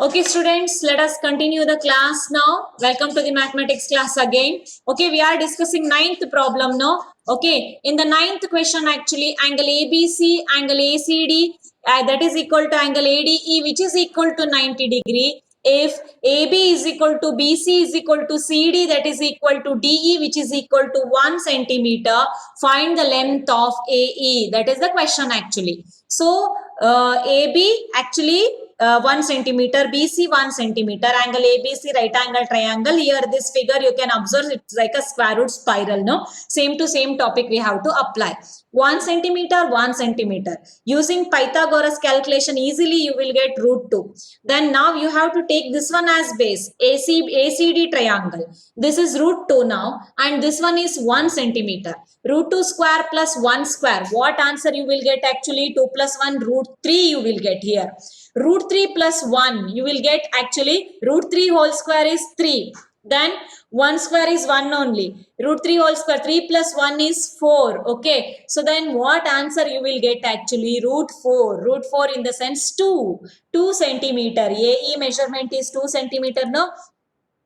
Okay, students, let us continue the class now. Welcome to the mathematics class again. Okay, we are discussing ninth problem now. Okay, in the ninth question, actually, angle ABC, angle ACD, that is equal to angle ADE, which is equal to 90 degree. If AB is equal to BC is equal to CD, that is equal to DE, which is equal to 1 centimeter, find the length of AE. That is the question actually. So, AB actually 1 centimeter, BC 1 centimeter, angle ABC, right angle triangle. Here this figure you can observe it's like a square root spiral, no? Same to same topic we have to apply. 1 centimeter, 1 centimeter. Using Pythagoras calculation easily you will get root 2. Then now you have to take this one as base, ACD triangle. This is root 2 now and this one is 1 centimeter. Root 2 square plus 1 square. What answer you will get actually? 2 plus 1 root 3 you will get here. Root 3 plus 1 you will get actually root 3 whole square is 3. Then 1 square is 1 only. Root 3 whole square 3 plus 1 is 4. Okay. So then what answer you will get actually? Root 4. Root 4 in the sense 2. 2 centimeter. AE measurement is 2 centimeter. No.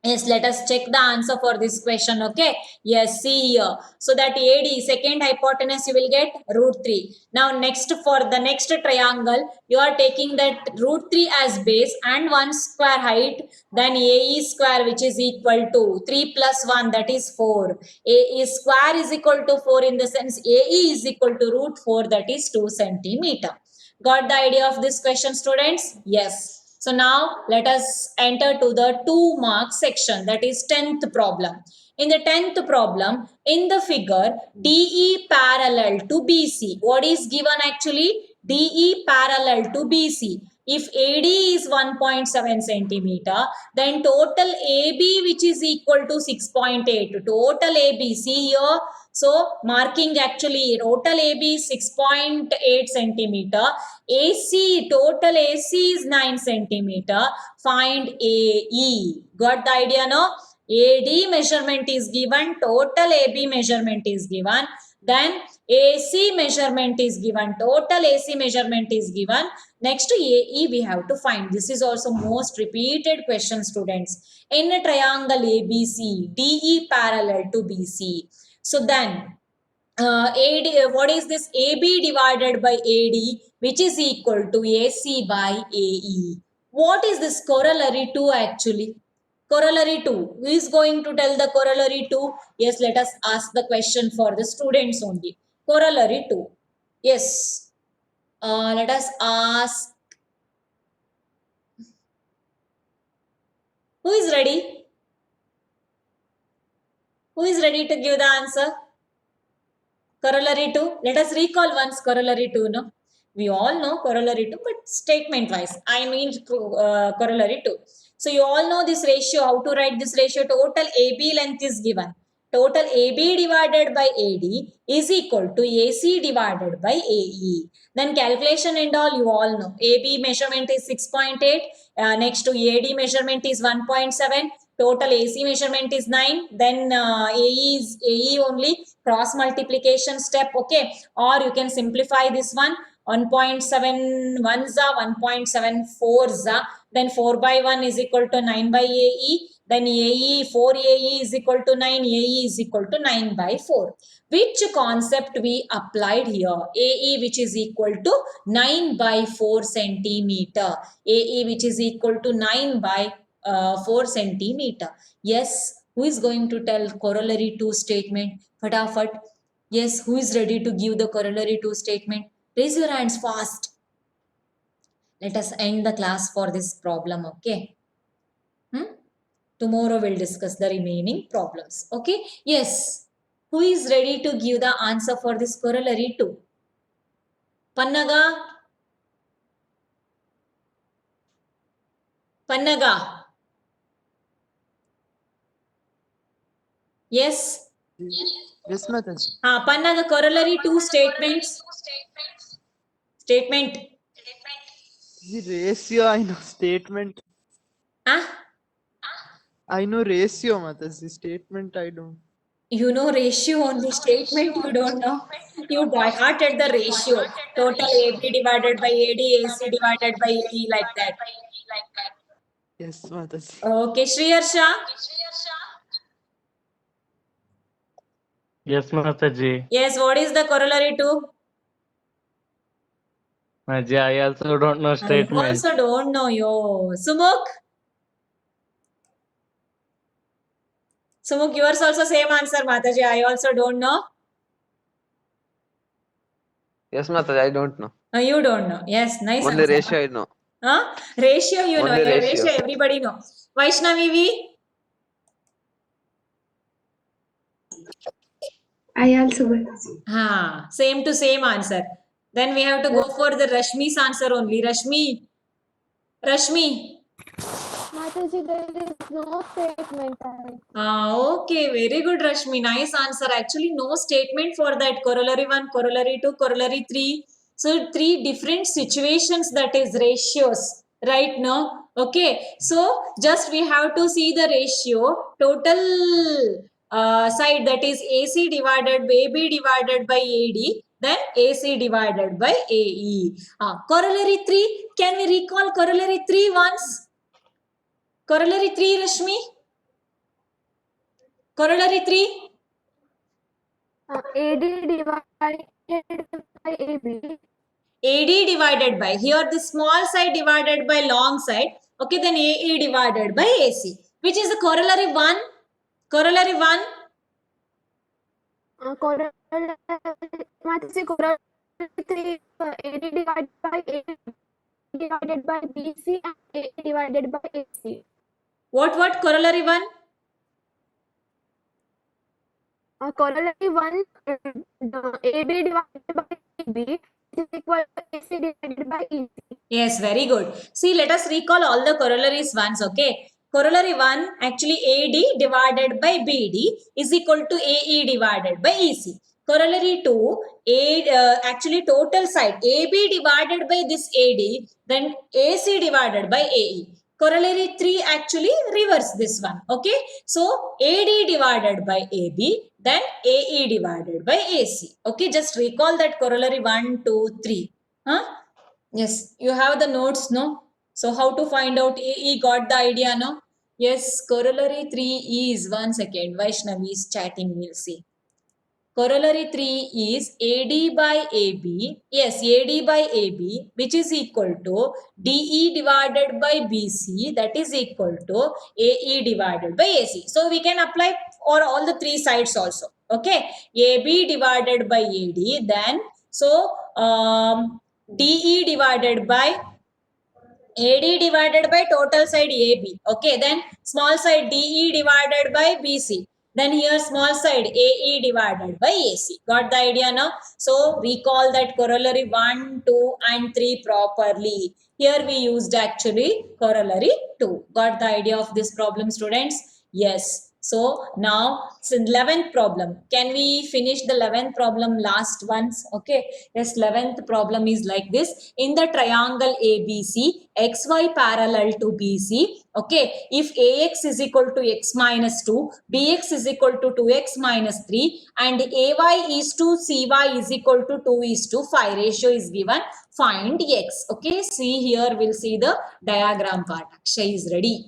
Yes, let us check the answer for this question. Okay. Yes, see here. So that AD, second hypotenuse, you will get root 3. Now, next for the next triangle, you are taking that root 3 as base and 1 square height. Then AE square, which is equal to 3 plus 1, that is 4. AE square is equal to 4 in the sense AE is equal to root 4, that is 2 centimeter. Got the idea of this question, students? Yes. So now let us enter to the 2 mark section, that is 10th problem. In the 10th problem, in the figure, DE parallel to BC. What is given actually? DE parallel to BC. If AD is 1.7 centimeter, then total AB which is equal to 6.8. Total AB, see here. So marking actually total AB is 6.8 centimeter. AC, total AC is 9 centimeter. Find AE. Got the idea, no? AD measurement is given, total AB measurement is given. Then AC measurement is given, total AC measurement is given. Next AE we have to find. This is also most repeated question, students. In a triangle ABC, DE parallel to BC. So then AD, what is this? AB divided by AD, which is equal to AC by AE. What is this corollary to actually? Corollary to. Who is going to tell the corollary to? Yes, let us ask the question for the students only. Corollary to. Yes. Let us ask. Who is ready? Who is ready to give the answer? Corollary to. Let us recall once corollary to. No, we all know corollary to, but statement wise, I mean corollary to. So you all know this ratio. How to write this ratio? Total AB length is given. Total AB divided by AD is equal to AC divided by AE. Then calculation and all you all know. AB measurement is 6.8. Next to AD measurement is 1.7. Total AC measurement is 9. Then AE is AE only. Cross multiplication step. Okay. Or you can simplify this one. 1.71 za, 1.74 za. Then 4 by 1 is equal to 9 by AE. Then AE, 4 AE is equal to 9. AE is equal to 9 by 4. Which concept we applied here? AE which is equal to 9 by 4 centimeter. AE which is equal to 9 by 4 centimeter. Yes, who is going to tell corollary to statement? Fatafat. Yes, who is ready to give the corollary to statement? Raise your hands fast. Let us end the class for this problem, okay? Tomorrow we'll discuss the remaining problems, okay? Yes, who is ready to give the answer for this corollary to? Pannaga? Pannaga? Yes? Yes, Mataji. Pannaga, corollary to statements. Statement. The ratio, I know statement. I know ratio, Mataji. Statement, I don't. You know ratio only, statement you don't know. You by-hearted the ratio. Total AB divided by AD, AC divided by AE, like that. Yes, Mataji. Okay, Shriyarsha. Yes, Mataji. Yes, what is the corollary to? Mataji, I also don't know I statement. also don't know, yo. Sumuk? Sumuk, yours also same answer, Mataji. I also don't know. Yes, Mataji, I don't know. You don't know. Yes, nice Only answer. ratio I know. Huh? Ratio, you know. Only Ratio, ratio. everybody know. Vaishnavi V? I also Mataji. Same to same answer. Then we have to go for the Rashmi's answer only. Rashmi. Mataji, there is no statement. Okay, very good, Rashmi. Nice answer. Actually, no statement for that. Corollary 1, corollary 2, corollary 3. So, 3 different situations, that is ratios. Right now. Okay. So, just we have to see the ratio. Total side, that is AC divided by AB divided by AD. Then AC divided by AE. Corollary 3. Can we recall corollary 3 once? Corollary 3, Rashmi? Corollary 3? AD divided by AB. AD divided by, here the small side divided by long side. Okay, then AE divided by AC. Which is the corollary 1? Corollary 1? Mataji, corollary 3, AD divided by BC and A divided by AC. What corollary 1? Corollary 1, AD divided by AB is equal to AC divided by EC. Yes, very good. See, let us recall all the corollaries once, okay? Corollary 1, actually AD divided by BD is equal to AE divided by EC. Corollary 2, actually total side AB divided by this AD, then AC divided by AE. Corollary 3 actually reverse this one, okay? So, AD divided by AB, then AE divided by AC. Okay, just recall that corollary 1, 2, 3. Huh? Yes, you have the notes, no? So how to find out AE, got the idea, no? Yes, corollary 3 is, one second, Vaishnavi is chatting, we'll see. Corollary 3 is AD by AB, yes, AD by AB, which is equal to DE divided by BC, that is equal to AE divided by AC. So we can apply for all the 3 sides also, okay? AB divided by AD, then, so, DE divided by AD divided by total side AB. Okay, then small side DE divided by BC. Then here small side AE divided by AC. Got the idea now? So recall that corollary 1, 2 and 3 properly. Here we used actually corollary 2. Got the idea of this problem, students? Yes. So now, it's 11th problem. Can we finish the 11th problem last once? Okay. Yes, 11th problem is like this. In the triangle ABC, XY parallel to BC. Okay. If AX is equal to X minus 2, BX is equal to 2X minus 3 and AY is to CY is equal to 2:5 ratio is given. Find X. Okay. See here, we'll see the diagram part. Akshay is ready.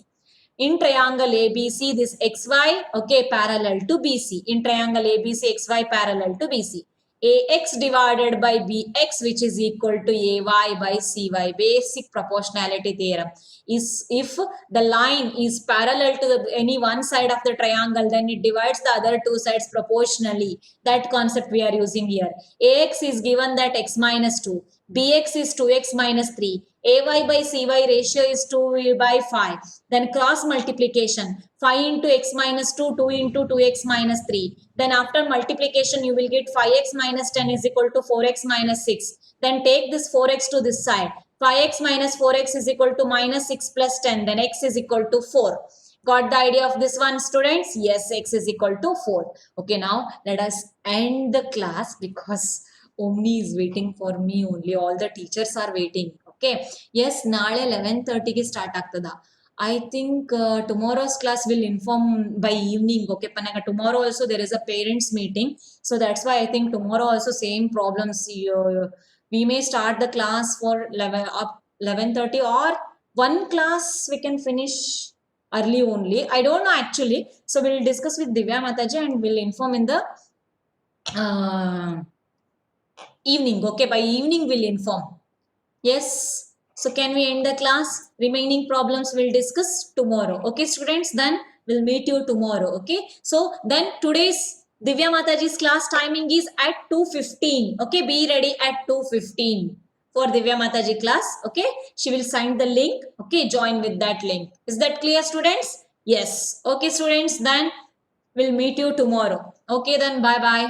In triangle ABC, this XY, okay, parallel to BC. In triangle ABC, XY parallel to BC. AX divided by BX, which is equal to AY by CY. Basic proportionality theorem. Is if the line is parallel to any one side of the triangle, then it divides the other two sides proportionally. That concept we are using here. AX is given that X minus 2. BX is 2X minus 3. AY by CY ratio is 2 by 5. Then cross multiplication. 5 into X minus 2, 2 into 2X minus 3. Then after multiplication, you will get 5X minus 10 is equal to 4X minus 6. Then take this 4X to this side. 5X minus 4X is equal to minus 6 plus 10. Then X is equal to 4. Got the idea of this one, students? Yes, X is equal to 4. Okay, now let us end the class because Omni is waiting for me only. All the teachers are waiting. Okay. Yes, naale 11:30 ki start ಆಗ್ತದ. I think tomorrow's class will inform by evening. Okay, Panaga. Tomorrow also there is a parents meeting. So that's why I think tomorrow also same problems. We may start the class for 11 up 11:30 or one class we can finish early only. I don't know actually. So we'll discuss with Divya Mataji and we'll inform in the evening. Okay, by evening we'll inform. Yes. So can we end the class? Remaining problems we'll discuss tomorrow. Okay, students, then we'll meet you tomorrow. Okay. So then today's Divya Mataji's class timing is at 2:15. Okay, be ready at 2:15 for Divya Mataji class. Okay, she will send the link. Okay, join with that link. Is that clear, students? Yes. Okay, students, then we'll meet you tomorrow. Okay, then bye bye.